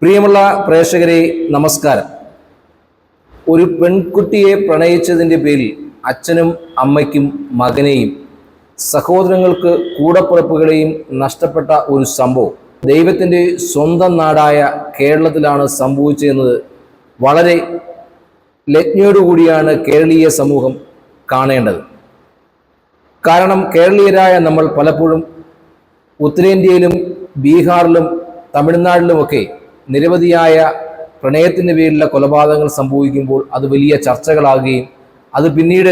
പ്രിയമുള്ള പ്രേക്ഷകരെ നമസ്കാരം. ഒരു പെൺകുട്ടിയെ പ്രണയിച്ചതിൻ്റെ പേരിൽ അച്ഛനും അമ്മയ്ക്കും മകനെയും സഹോദരങ്ങൾക്ക് കൂടപ്പിറപ്പുകളെയും നഷ്ടപ്പെട്ട ഒരു സംഭവം ദൈവത്തിൻ്റെ സ്വന്തം നാടായ കേരളത്തിലാണ് സംഭവിച്ചതെന്നത് വളരെ ലജ്ഞയോടുകൂടിയാണ് കേരളീയ സമൂഹം കാണേണ്ടത്. കാരണം കേരളീയരായ നമ്മൾ പലപ്പോഴും ഉത്തരേന്ത്യയിലും ബീഹാറിലും തമിഴ്നാട്ടിലുമൊക്കെ നിരവധിയായ പ്രണയത്തിൻ്റെ പേരിലുള്ള കൊലപാതകങ്ങൾ സംഭവിക്കുമ്പോൾ അത് വലിയ ചർച്ചകളാകുകയും അത് പിന്നീട്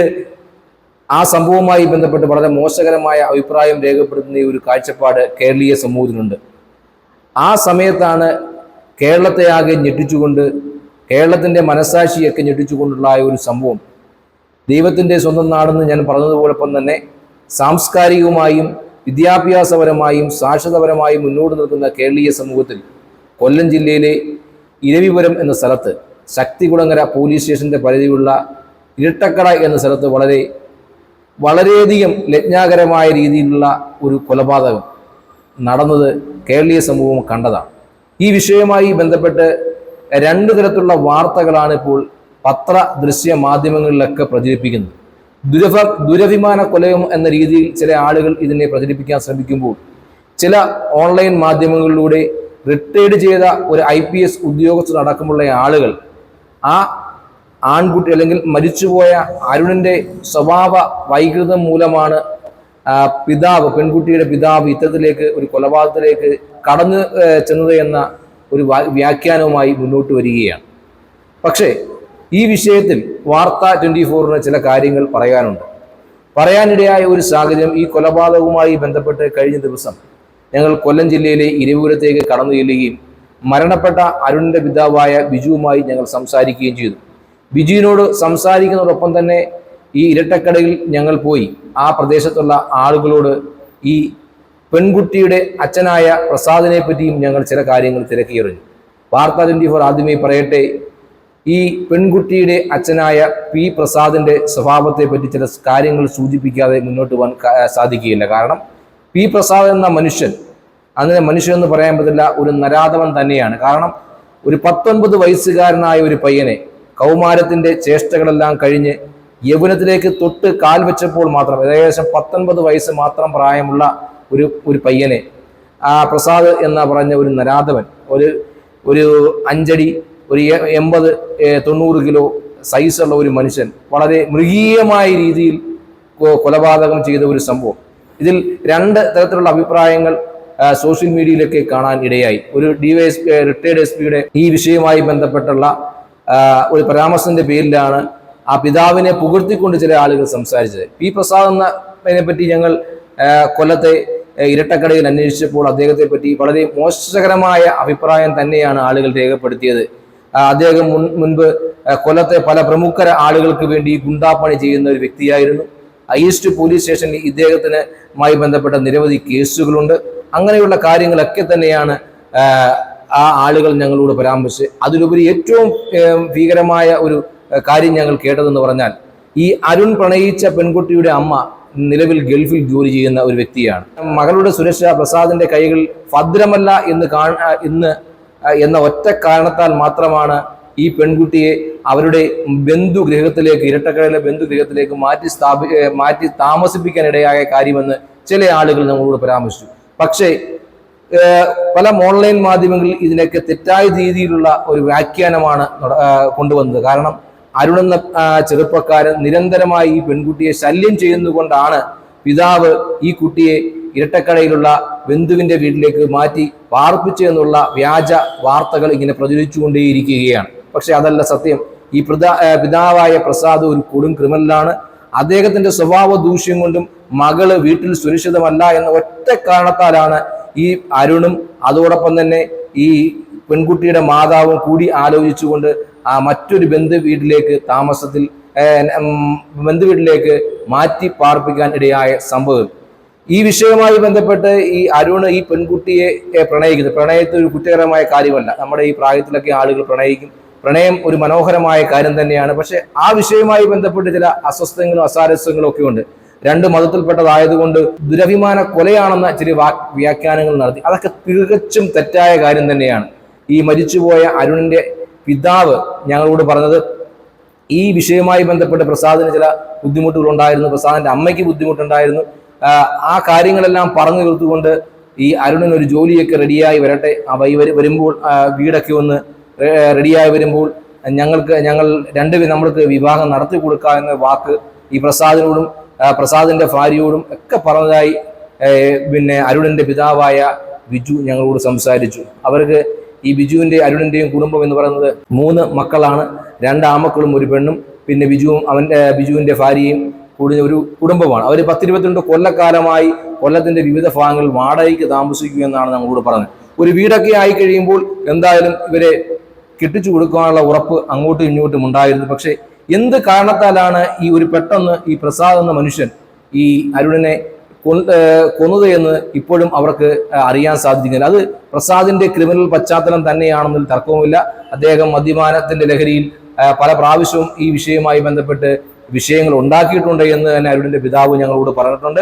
ആ സംഭവവുമായി ബന്ധപ്പെട്ട് വളരെ മോശകരമായ അഭിപ്രായം രേഖപ്പെടുത്തുന്ന ഒരു കാഴ്ചപ്പാട് കേരളീയ സമൂഹത്തിനുണ്ട്. ആ സമയത്താണ് കേരളത്തെ ആകെ ഞെട്ടിച്ചുകൊണ്ട്, കേരളത്തിൻ്റെ മനസ്സാക്ഷിയൊക്കെ ഞെട്ടിച്ചുകൊണ്ടുള്ള ഒരു സംഭവം ദൈവത്തിൻ്റെ സ്വന്തം നാടെന്ന് ഞാൻ പറഞ്ഞതുപോലൊപ്പം തന്നെ സാംസ്കാരികവുമായും വിദ്യാഭ്യാസപരമായും സാക്ഷരതാപരമായും മുന്നോട്ട് നിൽക്കുന്ന കേരളീയ സമൂഹത്തിൽ കൊല്ലം ജില്ലയിലെ ഇരവിപുരം എന്ന സ്ഥലത്ത് ശക്തികുളങ്ങര പോലീസ് സ്റ്റേഷൻ്റെ പരിധിയുള്ള ഇരട്ടക്കട എന്ന സ്ഥലത്ത് വളരെയധികം ലജ്ഞാകരമായ രീതിയിലുള്ള ഒരു കൊലപാതകം നടന്നത് കേരളീയ സമൂഹം കണ്ടതാണ്. ഈ വിഷയവുമായി ബന്ധപ്പെട്ട് രണ്ട് തരത്തിലുള്ള വാർത്തകളാണ് ഇപ്പോൾ പത്ര ദൃശ്യ മാധ്യമങ്ങളിലൊക്കെ പ്രചരിപ്പിക്കുന്നത്. ദുരഭിമാന കൊലയം എന്ന രീതിയിൽ ചില ആളുകൾ ഇതിനെ പ്രചരിപ്പിക്കാൻ ശ്രമിക്കുമ്പോൾ, ചില ഓൺലൈൻ മാധ്യമങ്ങളിലൂടെ റിട്ടയർഡ് ചെയ്ത ഒരു IPS ഉദ്യോഗസ്ഥർ അടക്കമുള്ള ആളുകൾ ആ ആൺകുട്ടി അല്ലെങ്കിൽ മരിച്ചുപോയ അരുണിൻ്റെ സ്വഭാവ വൈകൃതം മൂലമാണ് പെൺകുട്ടിയുടെ പിതാവ് ഇത്തരത്തിലേക്ക് ഒരു കൊലപാതകത്തിലേക്ക് കടന്നു ചെന്നത് എന്ന ഒരു വ്യാഖ്യാനവുമായി മുന്നോട്ട് വരികയാണ്. പക്ഷേ ഈ വിഷയത്തിൽ വാർത്ത 24-ന് ചില കാര്യങ്ങൾ പറയാനിടയായ ഒരു സാഹചര്യം, ഈ കൊലപാതകവുമായി ബന്ധപ്പെട്ട് കഴിഞ്ഞ ദിവസം ഞങ്ങൾ കൊല്ലം ജില്ലയിലെ ഇരവിപുരത്തേക്ക് കടന്നു ചെല്ലുകയും മരണപ്പെട്ട അരുണിൻ്റെ പിതാവായ ബിജുവുമായി ഞങ്ങൾ സംസാരിക്കുകയും ചെയ്തു. ബിജുവിനോട് സംസാരിക്കുന്നതോടൊപ്പം തന്നെ ഈ ഇരട്ടക്കടയിൽ ഞങ്ങൾ പോയി ആ പ്രദേശത്തുള്ള ആളുകളോട് ഈ പെൺകുട്ടിയുടെ അച്ഛനായ പ്രസാദിനെ പറ്റിയും ഞങ്ങൾ ചില കാര്യങ്ങൾ തിരക്കിയെറിഞ്ഞു. വാർത്ത 24 ആദ്യമേ പറയട്ടെ, ഈ പെൺകുട്ടിയുടെ അച്ഛനായ P. പ്രസാദിൻ്റെ സ്വഭാവത്തെ പറ്റി ചില കാര്യങ്ങൾ സൂചിപ്പിക്കാതെ മുന്നോട്ട് പോകാൻ സാധിക്കുകയില്ല. കാരണം P. പ്രസാദ് എന്ന മനുഷ്യൻ, അങ്ങനെ മനുഷ്യൻ എന്ന് പറയാൻ പറ്റില്ല, ഒരു നരാധവൻ തന്നെയാണ്. കാരണം ഒരു 19 വയസ്സുകാരനായ ഒരു പയ്യനെ കൗമാരത്തിൻ്റെ ചേഷ്ടകളെല്ലാം കഴിഞ്ഞ് യൗവനത്തിലേക്ക് തൊട്ട് കാൽ വെച്ചപ്പോൾ മാത്രം, ഏകദേശം 19 വയസ്സ് മാത്രം പ്രായമുള്ള ഒരു പയ്യനെ പ്രസാദ് എന്ന പറഞ്ഞ ഒരു നരാധവൻ, ഒരു 5 അടി, ഒരു 80-90 കിലോ സൈസുള്ള ഒരു മനുഷ്യൻ വളരെ മൃഗീയമായ രീതിയിൽ കൊലപാതകം ചെയ്ത ഒരു സംഭവം. ഇതിൽ രണ്ട് തരത്തിലുള്ള അഭിപ്രായങ്ങൾ സോഷ്യൽ മീഡിയയിലൊക്കെ കാണാൻ ഇടയായി. ഒരു റിട്ടയർഡ് SP-യുടെ ഈ വിഷയവുമായി ബന്ധപ്പെട്ടുള്ള ഒരു പരാമർശത്തിന്റെ പേരിലാണ് ആ പിതാവിനെ പുകഴ്ത്തിക്കൊണ്ട് ചില ആളുകൾ സംസാരിച്ചത്. P. പ്രസാദ് എന്നതിനെ പറ്റി ഞങ്ങൾ കൊല്ലത്തെ ഇരട്ടക്കടയിൽ അന്വേഷിച്ചപ്പോൾ അദ്ദേഹത്തെ പറ്റി വളരെ മോശകരമായ അഭിപ്രായം തന്നെയാണ് ആളുകൾ രേഖപ്പെടുത്തിയത്. അദ്ദേഹം മുൻപ് കൊല്ലത്തെ പല പ്രമുഖ ആളുകൾക്ക് വേണ്ടി ഗുണ്ടാപ്പണി ചെയ്യുന്ന ഒരു വ്യക്തിയായിരുന്നു. ഈസ്റ്റ് പോലീസ് സ്റ്റേഷനിൽ ഇദ്ദേഹത്തിനുമായി ബന്ധപ്പെട്ട നിരവധി കേസുകളുണ്ട്. അങ്ങനെയുള്ള കാര്യങ്ങളൊക്കെ തന്നെയാണ് ആ ആളുകൾ ഞങ്ങളോട് പരാമർശിച്ച്. അതിലുപരി ഏറ്റവും ഭീകരമായ ഒരു കാര്യം ഞങ്ങൾ കേട്ടതെന്ന് പറഞ്ഞാൽ, ഈ അരുൺ പ്രണയിച്ച പെൺകുട്ടിയുടെ അമ്മ നിലവിൽ ഗൾഫിൽ ജോലി ചെയ്യുന്ന ഒരു വ്യക്തിയാണ്. മകളുടെ സുരക്ഷ പ്രസാദിന്റെ കൈകൾ ഭദ്രമല്ല എന്ന ഒറ്റ കാരണത്താൽ മാത്രമാണ് ഈ പെൺകുട്ടിയെ അവരുടെ ബന്ധുഗൃഹത്തിലേക്ക്, ഇരട്ടക്കടയിലെ ബന്ധുഗൃഹത്തിലേക്ക് മാറ്റി താമസിപ്പിക്കാനിടയായ കാര്യമെന്ന് ചില ആളുകൾ നമ്മളോട് പരാമർശിച്ചു. പക്ഷേ പല ഓൺലൈൻ മാധ്യമങ്ങളിൽ ഇതിനൊക്കെ തെറ്റായ രീതിയിലുള്ള ഒരു വ്യാഖ്യാനമാണ് കൊണ്ടുവന്നത്. കാരണം അരുണെന്ന ചെറുപ്പക്കാരൻ നിരന്തരമായി ഈ പെൺകുട്ടിയെ ശല്യം ചെയ്യുന്നതുകൊണ്ടാണ് പിതാവ് ഈ കുട്ടിയെ ഇരട്ടക്കടയിലുള്ള ബന്ധുവിൻ്റെ വീട്ടിലേക്ക് മാറ്റി പാർപ്പിച്ചു എന്നുള്ള വ്യാജ വാർത്തകൾ ഇങ്ങനെ പ്രചരിച്ചുകൊണ്ടേയിരിക്കുകയാണ്. പക്ഷെ അതല്ല സത്യം. ഈ പിതാവായ പ്രസാദ് ഒരു കൊടും ക്രിമിനലാണ്. അദ്ദേഹത്തിന്റെ സ്വഭാവ ദൂഷ്യം കൊണ്ടും മകള് വീട്ടിൽ സുരക്ഷിതമല്ല എന്ന ഒറ്റ കാരണത്താലാണ് ഈ അരുണും അതോടൊപ്പം തന്നെ ഈ പെൺകുട്ടിയുടെ മാതാവും കൂടി ആലോചിച്ചുകൊണ്ട് മറ്റൊരു ബന്ധുവീട്ടിലേക്ക് മാറ്റി പാർപ്പിക്കാൻ ഇടയായ സംഭവം. ഈ വിഷയവുമായി ബന്ധപ്പെട്ട് ഈ അരുണ് ഈ പെൺകുട്ടിയെ പ്രണയത്തിൽ ഒരു കുറ്റകരമായ കാര്യമല്ല. നമ്മുടെ ഈ പ്രായത്തിലൊക്കെ ആളുകൾ പ്രണയിക്കും. പ്രണയം ഒരു മനോഹരമായ കാര്യം തന്നെയാണ്. പക്ഷെ ആ വിഷയവുമായി ബന്ധപ്പെട്ട് ചില അസ്വസ്ഥങ്ങളും അസാരസ്യങ്ങളും ഒക്കെ ഉണ്ട്. രണ്ട് മതത്തിൽപ്പെട്ടതായതുകൊണ്ട് ദുരഭിമാന കൊലയാണെന്ന ചില വ്യാഖ്യാനങ്ങൾ നടത്തി. അതൊക്കെ തികച്ചും തെറ്റായ കാര്യം തന്നെയാണ്. ഈ മരിച്ചുപോയ അരുണിന്റെ പിതാവ് ഞങ്ങളോട് പറഞ്ഞത് ഈ വിഷയവുമായി ബന്ധപ്പെട്ട് പ്രസാദിന് ചില ബുദ്ധിമുട്ടുകൾ ഉണ്ടായിരുന്നു, പ്രസാദിന്റെ അമ്മയ്ക്ക് ബുദ്ധിമുട്ടുണ്ടായിരുന്നു. ആ കാര്യങ്ങളെല്ലാം പറഞ്ഞു തീർത്തുകൊണ്ട് ഈ അരുണിന് ഒരു ജോലിയൊക്കെ റെഡിയായി വരട്ടെ, വരുമ്പോൾ വീടൊക്കെ ഒന്ന് റെഡിയായി വരുമ്പോൾ ഞങ്ങൾ രണ്ടുപേരും നമ്മൾക്ക് വിവാഹം നടത്തി കൊടുക്കുക എന്ന വാക്ക് ഈ പ്രസാദിനോടും പ്രസാദിന്റെ ഭാര്യയോടും ഒക്കെ പറഞ്ഞതായി പിന്നെ അരുണിന്റെ പിതാവായ ബിജു ഞങ്ങളോട് സംസാരിച്ചു. അവർക്ക് ഈ ബിജുവിന്റെ അരുണിന്റെയും കുടുംബം എന്ന് പറയുന്നത് 3 മക്കളാണ്, 2 ആമക്കളും 1 പെണ്ണും, പിന്നെ ബിജുവിന്റെ ഭാര്യയും കൂടി ഒരു കുടുംബമാണ്. അവർ 10-22 കൊല്ലക്കാലമായി കൊല്ലത്തിന്റെ വിവിധ ഭാഗങ്ങളിൽ വാടകയ്ക്ക് താമസിക്കുമെന്നാണ് നമ്മളോട് പറഞ്ഞത്. ഒരു വീടൊക്കെ ആയി കഴിയുമ്പോൾ എന്തായാലും ഇവരെ കെട്ടിച്ചു കൊടുക്കാനുള്ള ഉറപ്പ് അങ്ങോട്ടും ഇങ്ങോട്ടും ഉണ്ടായിരുന്നു. പക്ഷെ എന്ത് കാരണത്താലാണ് പെട്ടെന്ന് ഈ പ്രസാദ് എന്ന മനുഷ്യൻ ഈ അരുണിനെ കൊന്നത് എന്ന് ഇപ്പോഴും അവർക്ക് അറിയാൻ സാധിക്കുന്നില്ല. അത് പ്രസാദിന്റെ ക്രിമിനൽ പശ്ചാത്തലം തന്നെയാണെന്നതിൽ തർക്കവുമില്ല. അദ്ദേഹം മദ്യപാനത്തിന്റെ ലഹരിയിൽ പല പ്രാവശ്യവും ഈ വിഷയവുമായി ബന്ധപ്പെട്ട് വിഷയങ്ങൾ ഉണ്ടാക്കിയിട്ടുണ്ട് എന്ന് തന്നെ അരുണിന്റെ പിതാവ് ഞങ്ങളോട് പറഞ്ഞിട്ടുണ്ട്.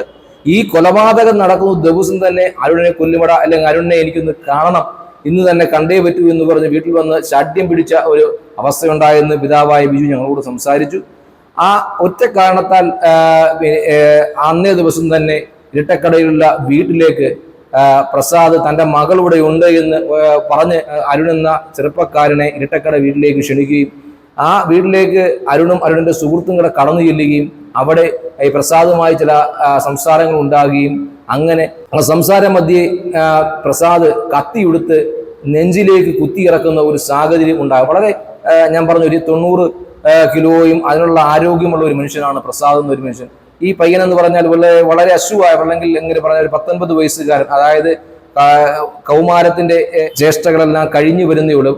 ഈ കൊലപാതകം നടക്കുന്ന ദിവസം തന്നെ അരുണിനെ കൊല്ലുമട, അല്ലെങ്കിൽ അരുണിനെ എനിക്കൊന്ന് കാണണം, ഇന്ന് തന്നെ കണ്ടേ പറ്റൂ എന്ന് പറഞ്ഞ് വീട്ടിൽ വന്ന് ശാഠ്യം പിടിച്ച ഒരു അവസ്ഥയുണ്ടായെന്ന് പിതാവായ ബിജു ഞങ്ങളോട് സംസാരിച്ചു. ആ ഒറ്റ കാരണത്താൽ അന്നേ ദിവസം തന്നെ ഇരട്ടക്കടയിലുള്ള വീട്ടിലേക്ക് പ്രസാദ് തൻ്റെ മകളിവിടെ ഉണ്ട് എന്ന് പറഞ്ഞ് അരുൺ എന്ന ചെറുപ്പക്കാരനെ ഇരട്ടക്കട വീട്ടിലേക്ക് ക്ഷണിക്കുകയും ആ വീട്ടിലേക്ക് അരുണും അരുണിന്റെ സുഹൃത്തും കൂടെ കടന്നു ചെല്ലുകയും അവിടെ ഈ പ്രസാദുമായി ചില സംസാരങ്ങൾ ഉണ്ടാകുകയും അങ്ങനെ സംസാര മധ്യേ പ്രസാദ് കത്തിയെടുത്ത് നെഞ്ചിലേക്ക് കുത്തിയിറക്കുന്ന ഒരു സാഹചര്യം ഉണ്ടാകും. വളരെ ഞാൻ പറഞ്ഞു, ഒരു 90 കിലോയും അതിനുള്ള ആരോഗ്യമുള്ള ഒരു മനുഷ്യനാണ് പ്രസാദ് എന്നൊരു മനുഷ്യൻ. ഈ പയ്യൻ എന്ന് പറഞ്ഞാൽ വളരെ അശുവായ, അല്ലെങ്കിൽ എങ്ങനെ പറഞ്ഞാൽ ഒരു 19 വയസ്സുകാരൻ, അതായത് കൗമാരത്തിന്റെ ചേഷ്ടകളെല്ലാം കഴിഞ്ഞു വരുന്നേ ഉള്ളൂ,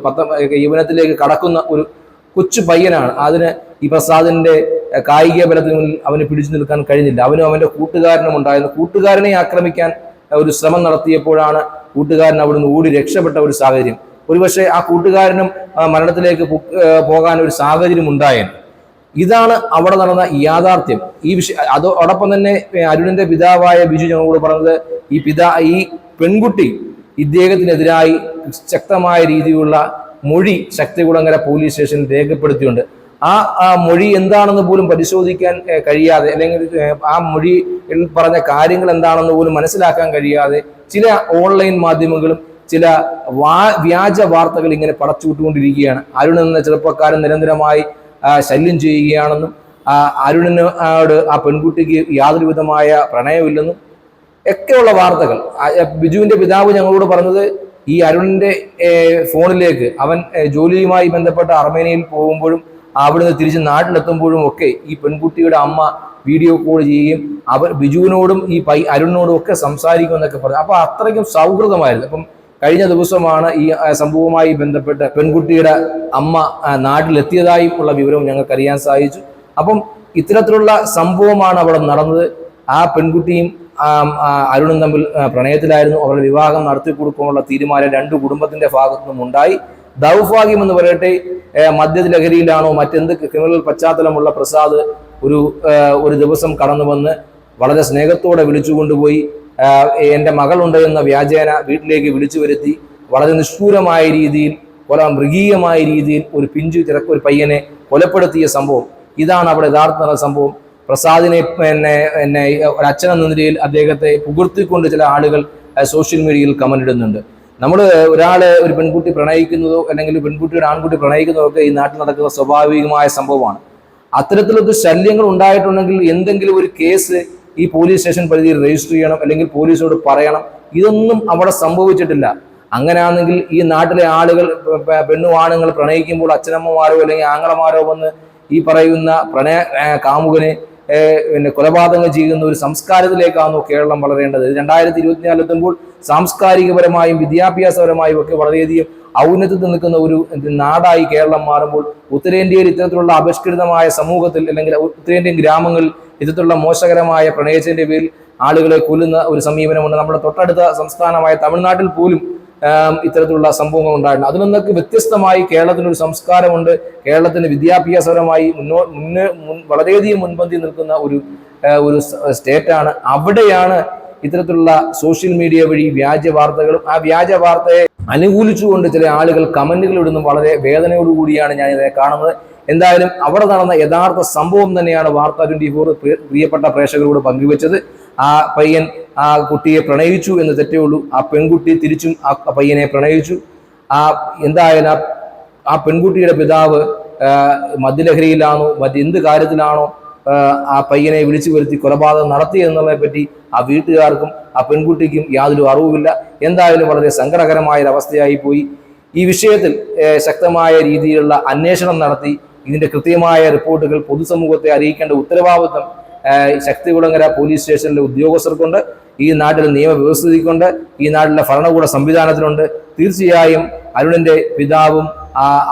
യൗവനത്തിലേക്ക് കടക്കുന്ന ഒരു കൊച്ചു പയ്യനാണ്. അതിന് ഈ പ്രസാദിന്റെ കായിക ബലത്തിന് മുന്നിൽ അവന് പിടിച്ചു നിൽക്കാൻ കഴിഞ്ഞില്ല. അവനും അവന്റെ കൂട്ടുകാരനും ഉണ്ടായിരുന്നു. കൂട്ടുകാരനെ ആക്രമിക്കാൻ ഒരു ശ്രമം നടത്തിയപ്പോഴാണ് കൂട്ടുകാരൻ അവിടുന്ന് ഓടി രക്ഷപ്പെട്ട ഒരു സാഹചര്യം. ഒരുപക്ഷെ ആ കൂട്ടുകാരനും മരണത്തിലേക്ക് പോകാൻ ഒരു സാഹചര്യം ഉണ്ടായേനെ. ഇതാണ് അവിടെ നടന്ന യാഥാർത്ഥ്യം. ഈ അതോടൊപ്പം തന്നെ അരുണിന്റെ പിതാവായ ബിജു ഞങ്ങളോട് പറഞ്ഞത് ഈ പെൺകുട്ടി ഇദ്ദേഹത്തിനെതിരായി ശക്തമായ രീതിയിലുള്ള മൊഴി ശക്തികുളങ്ങര പോലീസ് സ്റ്റേഷനിൽ രേഖപ്പെടുത്തിയിട്ടുണ്ട്. ആ മൊഴി എന്താണെന്ന് പോലും പരിശോധിക്കാൻ കഴിയാതെ, അല്ലെങ്കിൽ ആ മൊഴിയിൽ പറഞ്ഞ കാര്യങ്ങൾ എന്താണെന്ന് പോലും മനസ്സിലാക്കാൻ കഴിയാതെ ചില ഓൺലൈൻ മാധ്യമങ്ങളും ചില വ്യാജ വാർത്തകൾ ഇങ്ങനെ പടച്ചുവിട്ടുകൊണ്ടിരിക്കുകയാണ്. അരുൺ എന്ന ചെറുപ്പക്കാരൻ നിരന്തരമായി ശല്യം ചെയ്യുകയാണെന്നും അരുണിനോട് ആ പെൺകുട്ടിക്ക് യാതൊരു വിധമായ പ്രണയമില്ലെന്നും ഒക്കെയുള്ള വാർത്തകൾ. ബിജുവിന്റെ പിതാവ് ഞങ്ങളോട് പറഞ്ഞത് ഈ അരുണിന്റെ ഫോണിലേക്ക് അവൻ ജോലിയുമായി ബന്ധപ്പെട്ട അർമേനിയയിൽ പോകുമ്പോഴും അവിടുന്ന് തിരിച്ച് നാട്ടിലെത്തുമ്പോഴും ഒക്കെ ഈ പെൺകുട്ടിയുടെ അമ്മ വീഡിയോ കോൾ ചെയ്യുകയും ബിജുവിനോടും ഈ അരുണിനോടും ഒക്കെ സംസാരിക്കുമെന്നൊക്കെ പറഞ്ഞു. അപ്പൊ അത്രയ്ക്കും സൗഹൃദമായിരുന്നു. അപ്പം കഴിഞ്ഞ ദിവസമാണ് ഈ സംഭവവുമായി ബന്ധപ്പെട്ട് പെൺകുട്ടിയുടെ അമ്മ നാട്ടിലെത്തിയതായും ഉള്ള വിവരവും ഞങ്ങൾക്ക് അറിയാൻ സാധിച്ചു. അപ്പം ഇത്തരത്തിലുള്ള സംഭവമാണ് അവിടെ നടന്നത്. ആ പെൺകുട്ടിയും അരുണും തമ്മിൽ പ്രണയത്തിലായിരുന്നു. അവരുടെ വിവാഹം നടത്തി കൊടുക്കാനുള്ള തീരുമാനം 2 കുടുംബത്തിന്റെ ഭാഗത്തു നിന്നും ഉണ്ടായി. ദൗർഭാഗ്യം എന്ന് പറയട്ടെ, മദ്യലഹരിയിലാണോ മറ്റെന്ത് ക്രിമിനൽ പശ്ചാത്തലമുള്ള പ്രസാദ് ഒരു ദിവസം കടന്നു വന്ന് വളരെ സ്നേഹത്തോടെ വിളിച്ചുകൊണ്ടുപോയി എൻ്റെ മകളുണ്ട് എന്ന വ്യാജേന വീട്ടിലേക്ക് വിളിച്ചു വരുത്തി വളരെ നിഷ്ഠൂരമായ രീതിയിൽ മൃഗീയമായ രീതിയിൽ ഒരു പയ്യനെ കൊലപ്പെടുത്തിയ സംഭവം. ഇതാണ് അവിടെ യഥാർത്ഥ സംഭവം. പ്രസാദിനെ ഒരു അച്ഛനെന്ന നിലയിൽ അദ്ദേഹത്തെ പുകഴ്ത്തിക്കൊണ്ട് ചില ആളുകൾ സോഷ്യൽ മീഡിയയിൽ കമന്റ് ഇടുന്നുണ്ട്. നമ്മൾ ഒരു പെൺകുട്ടി പ്രണയിക്കുന്നതോ അല്ലെങ്കിൽ പെൺകുട്ടി ഒരു ആൺകുട്ടി പ്രണയിക്കുന്നതോ ഒക്കെ ഈ നാട്ടിൽ നടക്കുന്ന സ്വാഭാവികമായ സംഭവമാണ്. അത്തരത്തിലൊക്കെ ശല്യങ്ങൾ ഉണ്ടായിട്ടുണ്ടെങ്കിൽ എന്തെങ്കിലും ഒരു കേസ് ഈ പോലീസ് സ്റ്റേഷൻ പരിധിയിൽ രജിസ്റ്റർ ചെയ്യണം, അല്ലെങ്കിൽ പോലീസോട് പറയണം. ഇതൊന്നും അവിടെ സംഭവിച്ചിട്ടില്ല. അങ്ങനെയാണെങ്കിൽ ഈ നാട്ടിലെ ആളുകൾ ആണുങ്ങൾ പ്രണയിക്കുമ്പോൾ അച്ഛനമ്മമാരോ അല്ലെങ്കിൽ ആങ്ങളമാരോ വന്ന് ഈ പറയുന്ന കാമുകനെ കൊലപാതകം ചെയ്യുന്ന ഒരു സംസ്കാരത്തിലേക്കാണോ കേരളം വളരേണ്ടത്? 2024 എത്തുമ്പോൾ സാംസ്കാരികപരമായും വിദ്യാഭ്യാസപരമായും ഒക്കെ വളരെയധികം ഔന്നത്യത്തിൽ നിൽക്കുന്ന ഒരു നാടായി കേരളം മാറുമ്പോൾ ഉത്തരേന്ത്യയിൽ ഇത്തരത്തിലുള്ള അപഷ്കൃതമായ സമൂഹത്തിൽ, അല്ലെങ്കിൽ ഉത്തരേന്ത്യൻ ഗ്രാമങ്ങളിൽ ഇത്തരത്തിലുള്ള മോശകരമായ പ്രണയത്തിന്റെ പേരിൽ ആളുകളെ കൊല്ലുന്ന ഒരു സമീപനമുണ്ട്. നമ്മുടെ തൊട്ടടുത്ത സംസ്ഥാനമായ തമിഴ്നാട്ടിൽ പോലും ഇത്തരത്തിലുള്ള സംഭവങ്ങൾ ഉണ്ടായിട്ടുണ്ട്. അതിൽ നിന്നൊക്കെ വ്യത്യസ്തമായി കേരളത്തിനൊരു സംസ്കാരമുണ്ട്. കേരളത്തിന് വിദ്യാഭ്യാസപരമായി വളരെയധികം മുൻപന്തി നിൽക്കുന്ന ഒരു സ്റ്റേറ്റാണ്. അവിടെയാണ് ഇത്തരത്തിലുള്ള സോഷ്യൽ മീഡിയ വഴി വ്യാജ വാർത്തകളും ആ വ്യാജ വാർത്തയെ അനുകൂലിച്ചുകൊണ്ട് ചില ആളുകൾ കമന്റുകൾ ഇടുന്നു. വളരെ വേദനയോടുകൂടിയാണ് ഞാൻ ഇതിനെ കാണുന്നത്. എന്തായാലും അവിടെ നടന്ന യഥാർത്ഥ സംഭവം തന്നെയാണ് വാർത്ത 24 പ്രിയപ്പെട്ട പ്രേക്ഷകരോട് പങ്കുവെച്ചത്. ആ പയ്യൻ ആ കുട്ടിയെ പ്രണയിച്ചു എന്ന് തെറ്റേ ഉള്ളൂ. ആ പെൺകുട്ടി തിരിച്ചും ആ പയ്യനെ പ്രണയിച്ചു. എന്തായാലും ആ പെൺകുട്ടിയുടെ പിതാവ് മദ്യലഹരിയിലാണോ മറ്റെന്ത് കാര്യത്തിലാണോ ആ പയ്യനെ വിളിച്ചു വരുത്തി കൊലപാതകം നടത്തി എന്നുള്ളതിനെ പറ്റി ആ വീട്ടുകാർക്കും ആ പെൺകുട്ടിക്കും യാതൊരു അറിവുമില്ല. എന്തായാലും വളരെ സങ്കടകരമായ ഒരവസ്ഥയായി പോയി. ഈ വിഷയത്തിൽ ശക്തമായ രീതിയിലുള്ള അന്വേഷണം നടത്തി ഇതിന്റെ കൃത്യമായ റിപ്പോർട്ടുകൾ പൊതുസമൂഹത്തെ അറിയിക്കേണ്ട ഉത്തരവാദിത്വം ശക്തികുളങ്ങര പോലീസ് സ്റ്റേഷനിലെ ഉദ്യോഗസ്ഥർക്കുണ്ട്, ഈ നാട്ടിലെ നിയമവ്യവസ്ഥിതിക്കുണ്ട്, ഈ നാട്ടിലെ ഭരണകൂട സംവിധാനത്തിനുണ്ട്. തീർച്ചയായും അരുണിന്റെ പിതാവും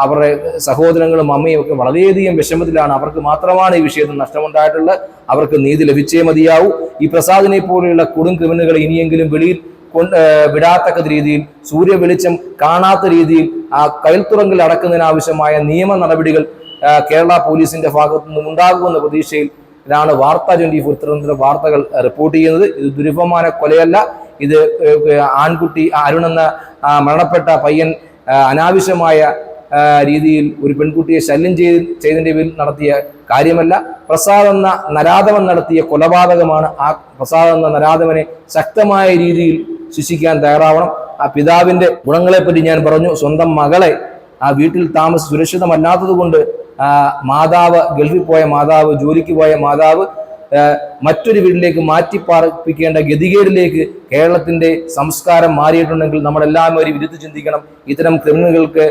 അവരുടെ സഹോദരങ്ങളും അമ്മയും ഒക്കെ വളരെയധികം വിഷമത്തിലാണ്. അവർക്ക് മാത്രമാണ് ഈ വിഷയത്തിൽ നഷ്ടമുണ്ടായിട്ടുള്ളത്. അവർക്ക് നീതി ലഭിച്ചേ മതിയാവൂ. ഈ പ്രസാദിനെ പോലെയുള്ള കൊടും ക്രിമിനലുകളെ ഇനിയെങ്കിലും വെളിയിൽ വിടാത്തക്ക രീതിയിൽ, സൂര്യ വെളിച്ചം കാണാത്ത രീതിയിൽ ആ കയൽത്തുറങ്കിൽ അടക്കുന്നതിനാവശ്യമായ നിയമ നടപടികൾ കേരള പോലീസിന്റെ ഭാഗത്തു നിന്നും ഉണ്ടാകുമെന്ന പ്രതീക്ഷയിലാണ് വാർത്ത 24 ഇത്തരത്തിലുള്ള വാർത്തകൾ റിപ്പോർട്ട് ചെയ്യുന്നത്. ഇത് ദുരൂഹമായ കൊലയല്ല. ഇത് ആൺകുട്ടി അരുണെന്ന മരണപ്പെട്ട പയ്യൻ അനാവശ്യമായ രീതിയിൽ ഒരു പെൺകുട്ടിയെ ശല്യം ചെയ്തതിന്റെ പേരിൽ നടത്തിയ കാര്യമല്ല. പ്രസാദ് എന്ന നരാധവൻ നടത്തിയ കൊലപാതകമാണ്. ആ പ്രസാദ് എന്ന നരാധവനെ ശക്തമായ രീതിയിൽ ശിക്ഷിക്കാൻ തയ്യാറാവണം. ആ പിതാവിന്റെ ഗുണങ്ങളെപ്പറ്റി ഞാൻ പറഞ്ഞു. സ്വന്തം മകളെ ആ വീട്ടിൽ സുരക്ഷിതമല്ലാത്തത് കൊണ്ട് മാതാവ് ഗൾഫിൽ പോയ മാതാവ്, ജോലിക്ക് പോയ മാതാവ് മറ്റൊരു വീട്ടിലേക്ക് മാറ്റിപ്പാർപ്പിക്കേണ്ട ഗതികേടിലേക്ക് കേരളത്തിന്റെ സംസ്കാരം മാറിയിട്ടുണ്ടെങ്കിൽ നമ്മളെല്ലാവരും വിരുദ്ധ ചിന്തിക്കണം. ഇത്തരം ക്രിമിനലുകൾക്ക്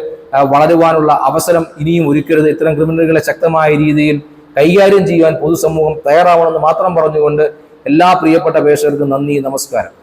വളരുവാനുള്ള അവസരം ഇനിയും ഒരുക്കരുത്. ഇത്തരം ക്രിമിനലുകളെ ശക്തമായ രീതിയിൽ കൈകാര്യം ചെയ്യാൻ പൊതുസമൂഹം തയ്യാറാവണമെന്ന് മാത്രം പറഞ്ഞുകൊണ്ട് എല്ലാ പ്രിയപ്പെട്ട പ്രേക്ഷകർക്കും നന്ദി, നമസ്കാരം.